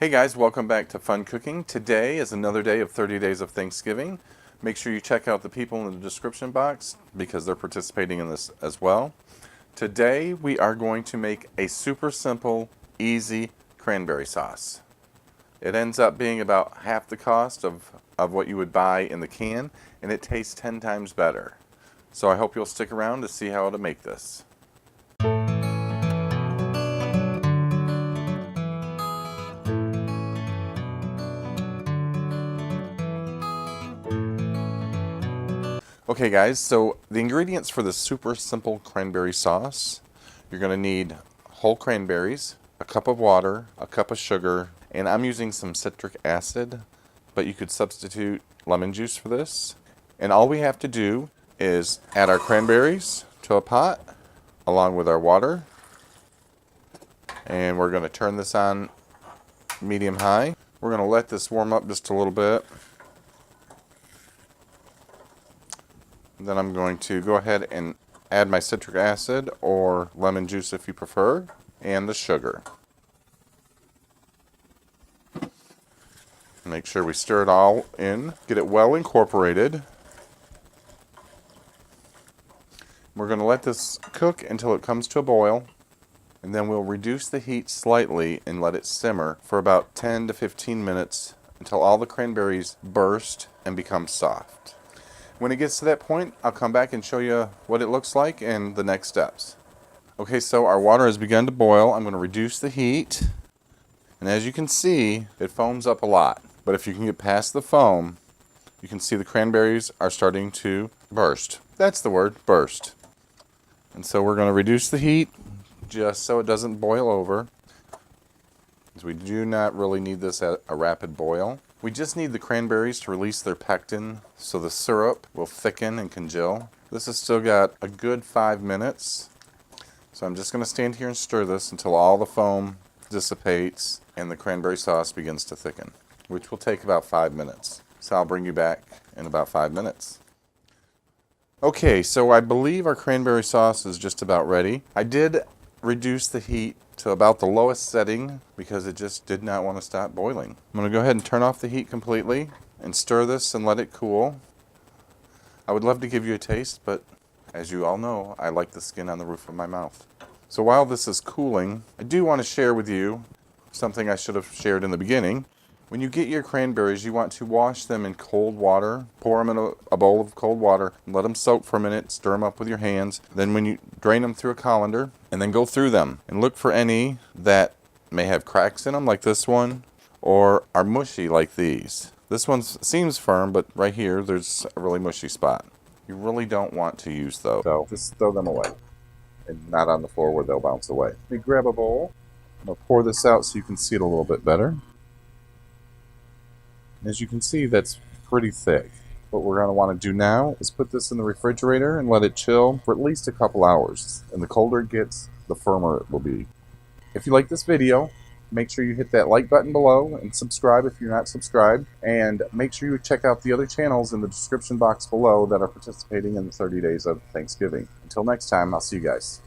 Hey guys, welcome back to Fun Cooking. Today is another day of 30 Days of Thanksgiving. Make sure you check out the people in the description box because they're participating in this as well. Today we are going to make a super simple, easy cranberry sauce. It ends up being about half the cost of what you would buy in the can, and it tastes 10 times better. So I hope you'll stick around to see how to make this. Okay guys, so the ingredients for the super simple cranberry sauce, you're going to need whole cranberries, a cup of water, a cup of sugar, and I'm using some citric acid, but you could substitute lemon juice for this. And all we have to do is add our cranberries to a pot along with our water, and we're going to turn this on medium high. We're going to let this warm up just a little bit. Then I'm going to go ahead and add my citric acid or lemon juice if you prefer, and the sugar. Make sure we stir it all in, get it well incorporated. We're going to let this cook until it comes to a boil, and then we'll reduce the heat slightly and let it simmer for about 10 to 15 minutes until all the cranberries burst and become soft. When it gets to that point, I'll come back and show you what it looks like and the next steps. Okay, so our water has begun to boil. I'm going to reduce the heat. And as you can see, it foams up a lot. But if you can get past the foam, you can see the cranberries are starting to burst. That's the word, burst. And so we're going to reduce the heat just so it doesn't boil over, because we do not really need this at a rapid boil. We just need the cranberries to release their pectin so the syrup will thicken and congeal. This has still got a good 5 minutes. So I'm just going to stand here and stir this until all the foam dissipates and the cranberry sauce begins to thicken, which will take about 5 minutes. So I'll bring you back in about 5 minutes. Okay, so I believe our cranberry sauce is just about ready. I did reduce the heat to about the lowest setting because it just did not want to stop boiling. I'm going to go ahead and turn off the heat completely and stir this and let it cool. I would love to give you a taste, but as you all know, I like the skin on the roof of my mouth. So while this is cooling, I do want to share with you something I should have shared in the beginning. When you get your cranberries, you want to wash them in cold water. Pour them in a bowl of cold water and let them soak for a minute. Stir them up with your hands. Then when you drain them through a colander, and then go through them and look for any that may have cracks in them, like this one, or are mushy like these. This one seems firm, but right here there's a really mushy spot. You really don't want to use those, so just throw them away and not on the floor where they'll bounce away. Let me grab a bowl. I'm going to pour this out so you can see it a little bit better. As you can see, that's pretty thick. What we're going to want to do now is put this in the refrigerator and let it chill for at least a couple hours. And the colder it gets, the firmer it will be. If you like this video, make sure you hit that like button below and subscribe if you're not subscribed. And make sure you check out the other channels in the description box below that are participating in the 30 Days of Thanksgiving. Until next time, I'll see you guys.